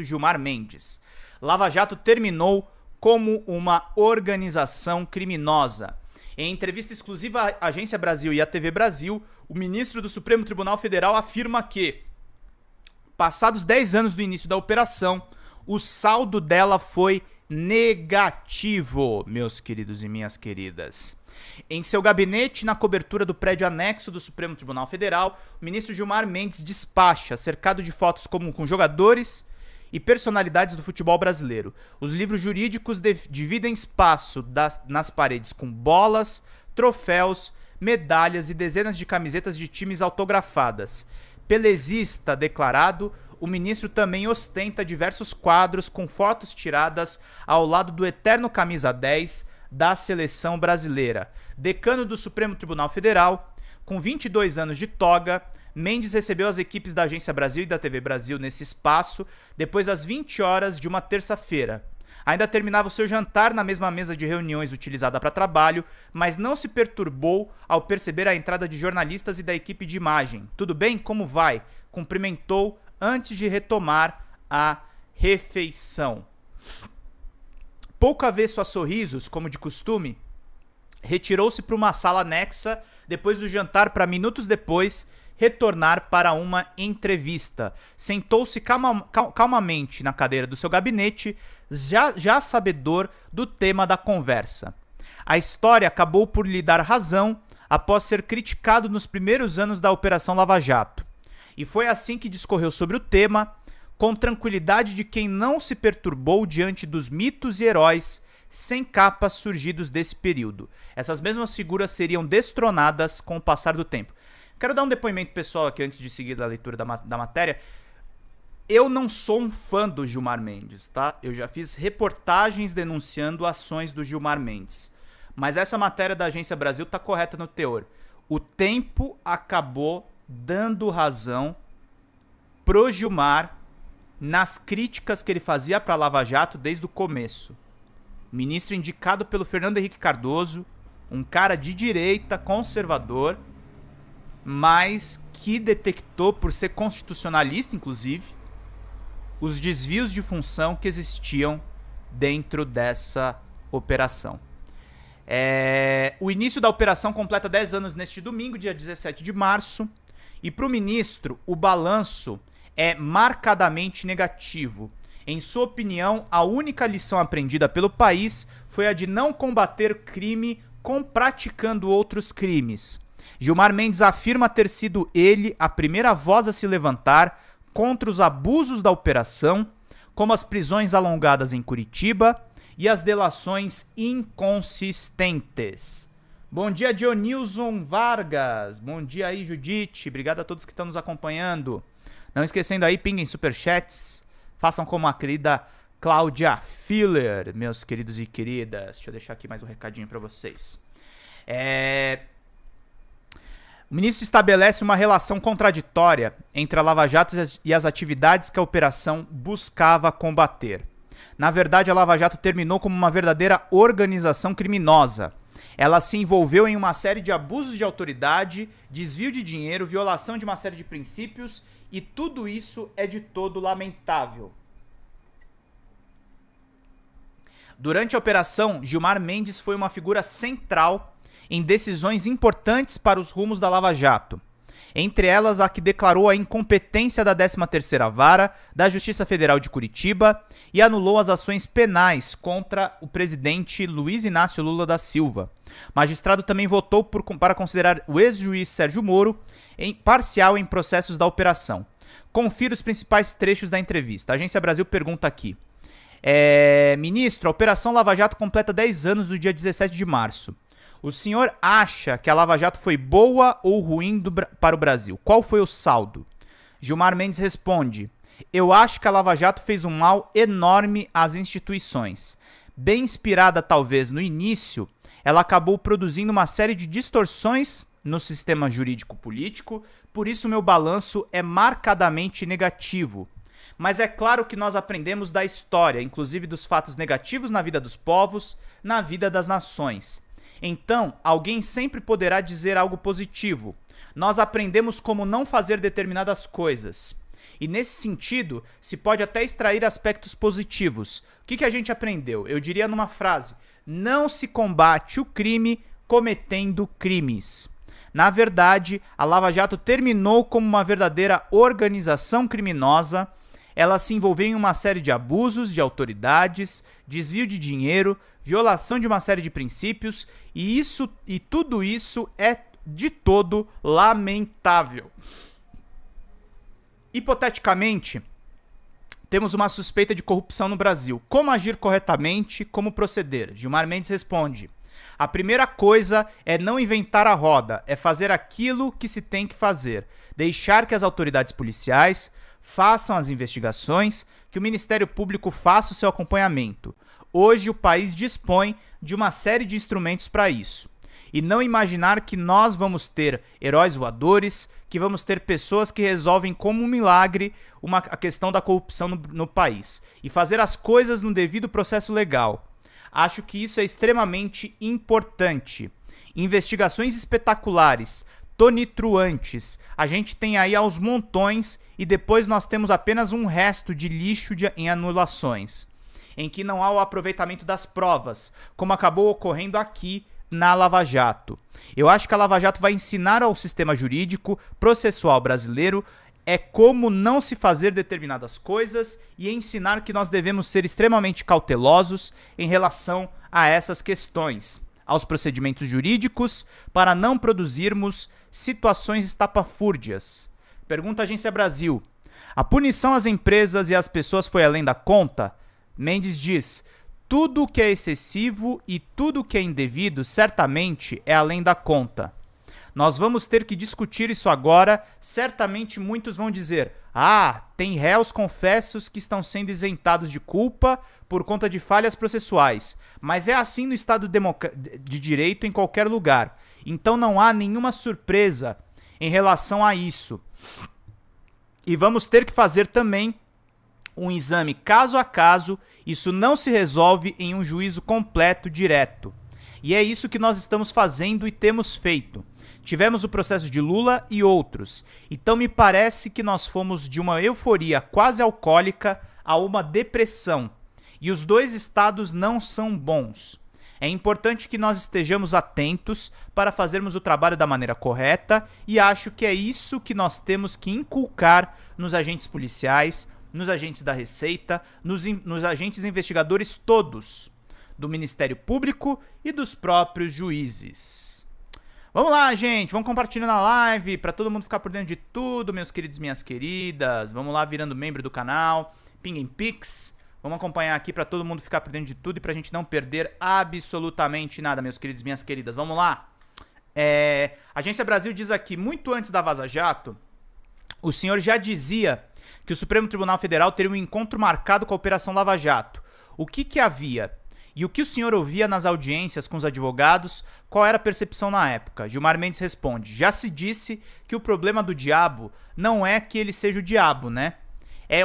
Gilmar Mendes. Lava Jato terminou como uma organização criminosa. Em entrevista exclusiva à Agência Brasil e à TV Brasil, o ministro do Supremo Tribunal Federal afirma que, passados 10 anos do início da operação, o saldo dela foi negativo, meus queridos e minhas queridas. Em seu gabinete, na cobertura do prédio anexo do Supremo Tribunal Federal, o ministro Gilmar Mendes despacha, cercado de fotos com jogadores e personalidades do futebol brasileiro. Os livros jurídicos dividem espaço nas paredes com bolas, troféus, medalhas e dezenas de camisetas de times autografadas. Pelezista declarado, o ministro também ostenta diversos quadros com fotos tiradas ao lado do eterno camisa 10 da seleção brasileira. Decano do Supremo Tribunal Federal, com 22 anos de toga, Mendes recebeu as equipes da Agência Brasil e da TV Brasil nesse espaço depois das 20 horas de uma terça-feira. Ainda terminava o seu jantar na mesma mesa de reuniões utilizada para trabalho, mas não se perturbou ao perceber a entrada de jornalistas e da equipe de imagem. "Tudo bem? Como vai?" Cumprimentou antes de retomar a refeição. Pouco avesso a sorrisos, como de costume, retirou-se para uma sala anexa depois do jantar para minutos depois retornar para uma entrevista. Sentou-se calmamente na cadeira do seu gabinete, já sabedor do tema da conversa. A história acabou por lhe dar razão após ser criticado nos primeiros anos da Operação Lava Jato. E foi assim que discorreu sobre o tema, com tranquilidade de quem não se perturbou diante dos mitos e heróis sem capas surgidos desse período. Essas mesmas figuras seriam destronadas com o passar do tempo. Quero dar um depoimento pessoal aqui antes de seguir a leitura da matéria. Eu não sou um fã do Gilmar Mendes, tá? Eu já fiz reportagens denunciando ações do Gilmar Mendes. Mas essa matéria da Agência Brasil tá correta no teor. O tempo acabou dando razão pro Gilmar nas críticas que ele fazia pra Lava Jato desde o começo. Ministro indicado pelo Fernando Henrique Cardoso, um cara de direita, conservador, mas que detectou, por ser constitucionalista inclusive, os desvios de função que existiam dentro dessa operação. O início da operação completa 10 anos neste domingo, dia 17 de março, e para o ministro o balanço é marcadamente negativo. Em sua opinião, a única lição aprendida pelo país foi a de não combater crime praticando outros crimes. Gilmar Mendes afirma ter sido ele a primeira voz a se levantar contra os abusos da operação, como as prisões alongadas em Curitiba e as delações inconsistentes. Bom dia, Dionilson Vargas. Bom dia aí, Judite. Obrigado a todos que estão nos acompanhando. Não esquecendo aí, pinguem superchats. Façam como a querida Cláudia Filler, meus queridos e queridas. Deixa eu deixar aqui mais um recadinho para vocês. O ministro estabelece uma relação contraditória entre a Lava Jato e as atividades que a operação buscava combater. Na verdade, a Lava Jato terminou como uma verdadeira organização criminosa. Ela se envolveu em uma série de abusos de autoridade, desvio de dinheiro, violação de uma série de princípios, e tudo isso é de todo lamentável. Durante a operação, Gilmar Mendes foi uma figura central em decisões importantes para os rumos da Lava Jato. Entre elas, a que declarou a incompetência da 13ª Vara da Justiça Federal de Curitiba e anulou as ações penais contra o presidente Luiz Inácio Lula da Silva. O magistrado também votou para considerar o ex-juiz Sérgio Moro parcial em processos da operação. Confira os principais trechos da entrevista. A Agência Brasil pergunta aqui. Ministro, a Operação Lava Jato completa 10 anos no dia 17 de março. O senhor acha que a Lava Jato foi boa ou ruim para o Brasil? Qual foi o saldo? Gilmar Mendes responde: eu acho que a Lava Jato fez um mal enorme às instituições. Bem inspirada talvez no início, ela acabou produzindo uma série de distorções no sistema jurídico-político, por isso meu balanço é marcadamente negativo. Mas é claro que nós aprendemos da história, inclusive dos fatos negativos na vida dos povos, na vida das nações. Então, alguém sempre poderá dizer algo positivo. Nós aprendemos como não fazer determinadas coisas. E nesse sentido, se pode até extrair aspectos positivos. O que a gente aprendeu? Eu diria numa frase: não se combate o crime cometendo crimes. Na verdade, a Lava Jato terminou como uma verdadeira organização criminosa. Ela se envolveu em uma série de abusos de autoridades, desvio de dinheiro, violação de uma série de princípios, e tudo isso é de todo lamentável. Hipoteticamente, temos uma suspeita de corrupção no Brasil. Como agir corretamente? Como proceder? Gilmar Mendes responde: a primeira coisa é não inventar a roda, é fazer aquilo que se tem que fazer. Deixar que as autoridades policiais façam as investigações, que o Ministério Público faça o seu acompanhamento. Hoje o país dispõe de uma série de instrumentos para isso. E não imaginar que nós vamos ter heróis voadores, que vamos ter pessoas que resolvem como um milagre a questão da corrupção no país. E fazer as coisas no devido processo legal. Acho que isso é extremamente importante. Investigações espetaculares, tonitruantes, a gente tem aí aos montões, e depois nós temos apenas um resto de lixo em anulações, em que não há o aproveitamento das provas, como acabou ocorrendo aqui na Lava Jato. Eu acho que a Lava Jato vai ensinar ao sistema jurídico processual brasileiro como não se fazer determinadas coisas e ensinar que nós devemos ser extremamente cautelosos em relação a essas questões, aos procedimentos jurídicos, para não produzirmos situações estapafúrdias. Pergunta a Agência Brasil: a punição às empresas e às pessoas foi além da conta? Mendes diz: tudo o que é excessivo e tudo o que é indevido certamente é além da conta. Nós vamos ter que discutir isso agora. Certamente muitos vão dizer: tem réus confessos que estão sendo isentados de culpa por conta de falhas processuais. Mas é assim no Estado de Direito em qualquer lugar. Então não há nenhuma surpresa em relação a isso. E vamos ter que fazer também um exame caso a caso. Isso não se resolve em um juízo completo, direto. E é isso que nós estamos fazendo e temos feito. Tivemos o processo de Lula e outros. Então me parece que nós fomos de uma euforia quase alcoólica a uma depressão. E os dois estados não são bons. É importante que nós estejamos atentos para fazermos o trabalho da maneira correta, e acho que é isso que nós temos que inculcar nos agentes policiais, nos agentes da Receita, nos agentes investigadores todos, do Ministério Público e dos próprios juízes. Vamos lá, gente, vamos compartilhando a live para todo mundo ficar por dentro de tudo, meus queridos e minhas queridas. Vamos lá, virando membro do canal, pinguem pix. Vamos acompanhar aqui para todo mundo ficar por dentro de tudo e pra gente não perder absolutamente nada, meus queridos e minhas queridas. Vamos lá. Agência Brasil diz aqui: muito antes da Vaza Jato, o senhor já dizia que o Supremo Tribunal Federal teria um encontro marcado com a Operação Lava Jato. O que havia? E o que o senhor ouvia nas audiências com os advogados? Qual era a percepção na época? Gilmar Mendes responde: já se disse que o problema do diabo não é que ele seja o diabo, né? É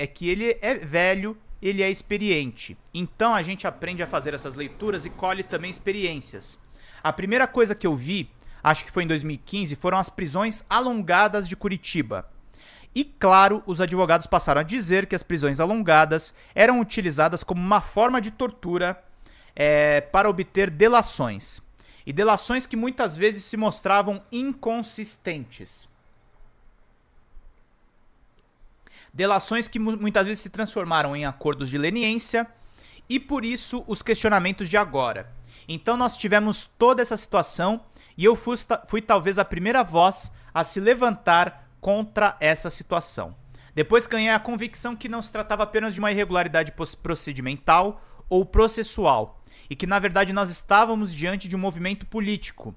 que ele é velho, ele é experiente. Então a gente aprende a fazer essas leituras e colhe também experiências. A primeira coisa que eu vi, acho que foi em 2015, foram as prisões alongadas de Curitiba. E claro, os advogados passaram a dizer que as prisões alongadas eram utilizadas como uma forma de tortura para obter delações. E delações que muitas vezes se mostravam inconsistentes. Delações que muitas vezes se transformaram em acordos de leniência, e por isso os questionamentos de agora. Então nós tivemos toda essa situação, e eu fui talvez a primeira voz a se levantar contra essa situação. Depois ganhei a convicção que não se tratava apenas de uma irregularidade procedimental ou processual, e que na verdade nós estávamos diante de um movimento político.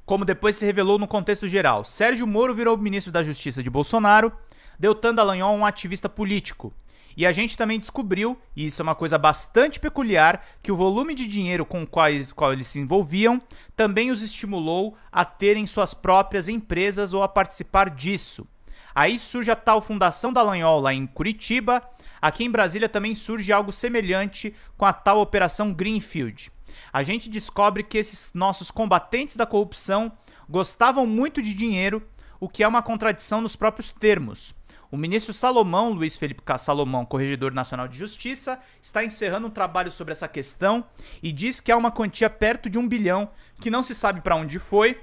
Como depois se revelou no contexto geral, Sérgio Moro virou ministro da Justiça de Bolsonaro, Deltan Dallagnol um ativista político. E a gente também descobriu, e isso é uma coisa bastante peculiar, que o volume de dinheiro com o qual eles se envolviam também os estimulou a terem suas próprias empresas ou a participar disso. Aí surge a tal Fundação Dallagnol lá em Curitiba. Aqui em Brasília também surge algo semelhante com a tal Operação Greenfield. A gente descobre que esses nossos combatentes da corrupção gostavam muito de dinheiro, o que é uma contradição nos próprios termos. O ministro Salomão, Luiz Felipe Salomão, Corregedor Nacional de Justiça, está encerrando um trabalho sobre essa questão e diz que há uma quantia perto de 1 bilhão, que não se sabe para onde foi,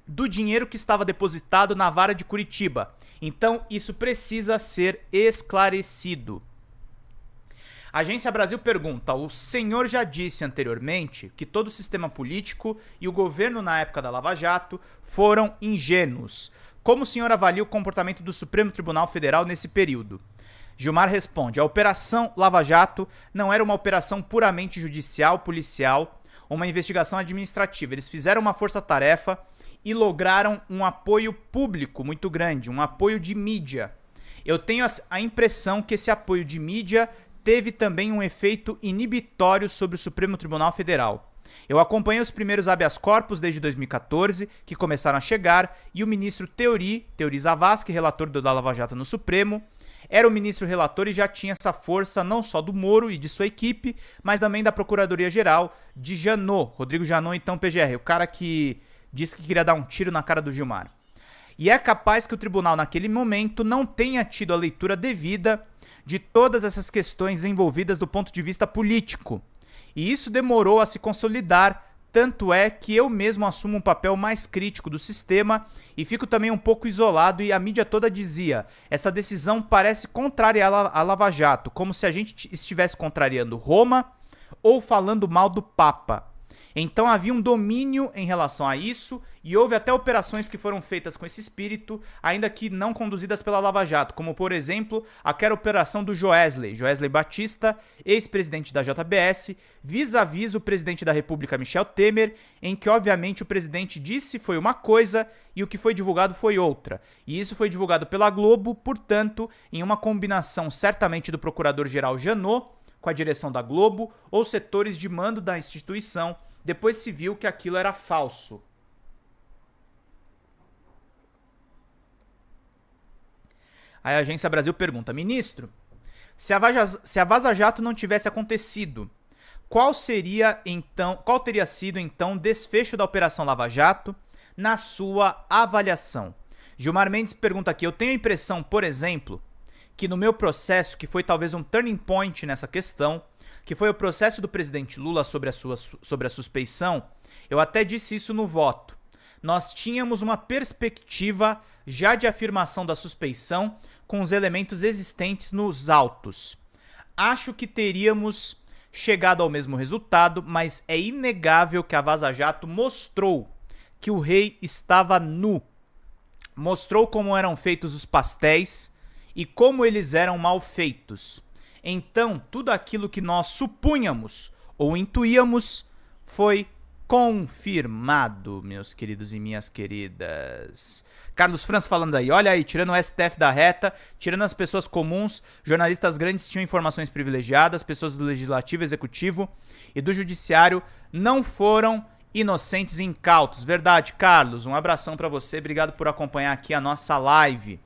do dinheiro que estava depositado na vara de Curitiba. Então, isso precisa ser esclarecido. A Agência Brasil pergunta: o senhor já disse anteriormente que todo o sistema político e o governo na época da Lava Jato foram ingênuos. Como o senhor avalia o comportamento do Supremo Tribunal Federal nesse período? Gilmar responde: a Operação Lava Jato não era uma operação puramente judicial, policial, uma investigação administrativa. Eles fizeram uma força-tarefa e lograram um apoio público muito grande, um apoio de mídia. Eu tenho a impressão que esse apoio de mídia teve também um efeito inibitório sobre o Supremo Tribunal Federal. Eu acompanhei os primeiros habeas corpus desde 2014, que começaram a chegar, e o ministro Teori Zavascki, relator da Lava Jato no Supremo, era o ministro relator e já tinha essa força não só do Moro e de sua equipe, mas também da Procuradoria-Geral de Janot, Rodrigo Janot, então PGR, o cara que disse que queria dar um tiro na cara do Gilmar. E é capaz que o tribunal naquele momento não tenha tido a leitura devida de todas essas questões envolvidas do ponto de vista político. E isso demorou a se consolidar, tanto é que eu mesmo assumo um papel mais crítico do sistema e fico também um pouco isolado, e a mídia toda dizia: essa decisão parece contrária à Lava Jato, como se a gente estivesse contrariando Roma ou falando mal do Papa. Então havia um domínio em relação a isso, e houve até operações que foram feitas com esse espírito, ainda que não conduzidas pela Lava Jato, como por exemplo aquela operação do Joesley Batista, ex-presidente da JBS, vis-a-vis o presidente da República Michel Temer, em que obviamente o presidente disse foi uma coisa e o que foi divulgado foi outra. E isso foi divulgado pela Globo, portanto, em uma combinação certamente do procurador-geral Janot com a direção da Globo ou setores de mando da instituição. Depois se viu que aquilo era falso. Aí a Agência Brasil pergunta: ministro, se a Vaza Jato não tivesse acontecido, qual teria sido então o desfecho da Operação Lava Jato na sua avaliação? Gilmar Mendes pergunta aqui: eu tenho a impressão, por exemplo, que no meu processo, que foi talvez um turning point nessa questão, que foi o processo do presidente Lula sobre a suspeição, eu até disse isso no voto. Nós tínhamos uma perspectiva já de afirmação da suspeição com os elementos existentes nos autos. Acho que teríamos chegado ao mesmo resultado, mas é inegável que a Vaza Jato mostrou que o rei estava nu. Mostrou como eram feitos os pastéis e como eles eram mal feitos. Então, tudo aquilo que nós supunhamos ou intuíamos foi confirmado, meus queridos e minhas queridas. Carlos França falando aí: olha aí, tirando o STF da reta, tirando as pessoas comuns, jornalistas grandes tinham informações privilegiadas, pessoas do Legislativo, Executivo e do Judiciário não foram inocentes e incautos. Verdade, Carlos, um abração pra você, obrigado por acompanhar aqui a nossa live.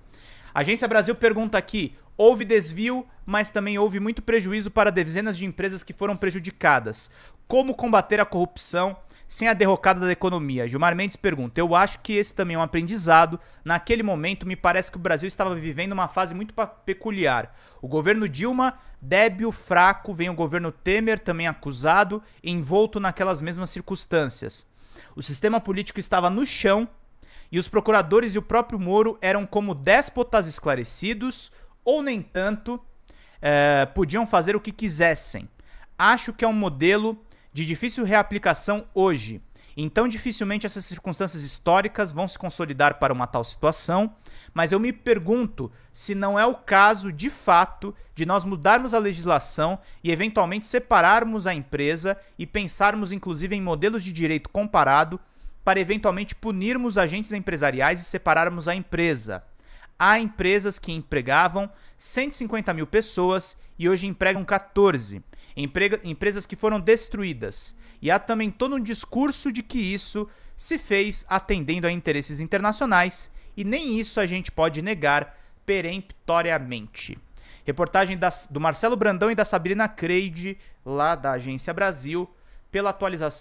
A Agência Brasil pergunta aqui: houve desvio, mas também houve muito prejuízo para dezenas de empresas que foram prejudicadas. Como combater a corrupção sem a derrocada da economia? Gilmar Mendes pergunta: eu acho que esse também é um aprendizado. Naquele momento, me parece que o Brasil estava vivendo uma fase muito peculiar. O governo Dilma, débil, fraco, vem o governo Temer, também acusado, envolto naquelas mesmas circunstâncias. O sistema político estava no chão e os procuradores e o próprio Moro eram como déspotas esclarecidos, ou nem tanto, podiam fazer o que quisessem. Acho que é um modelo de difícil reaplicação hoje. Então dificilmente essas circunstâncias históricas vão se consolidar para uma tal situação, mas eu me pergunto se não é o caso, de fato, de nós mudarmos a legislação e eventualmente separarmos a empresa e pensarmos inclusive em modelos de direito comparado para eventualmente punirmos agentes empresariais e separarmos a empresa. Há empresas que empregavam 150 mil pessoas e hoje empregam 14. Empresas que foram destruídas. E há também todo um discurso de que isso se fez atendendo a interesses internacionais, e nem isso a gente pode negar peremptoriamente. Reportagem do Marcelo Brandão e da Sabrina Creide, lá da Agência Brasil, pela atualização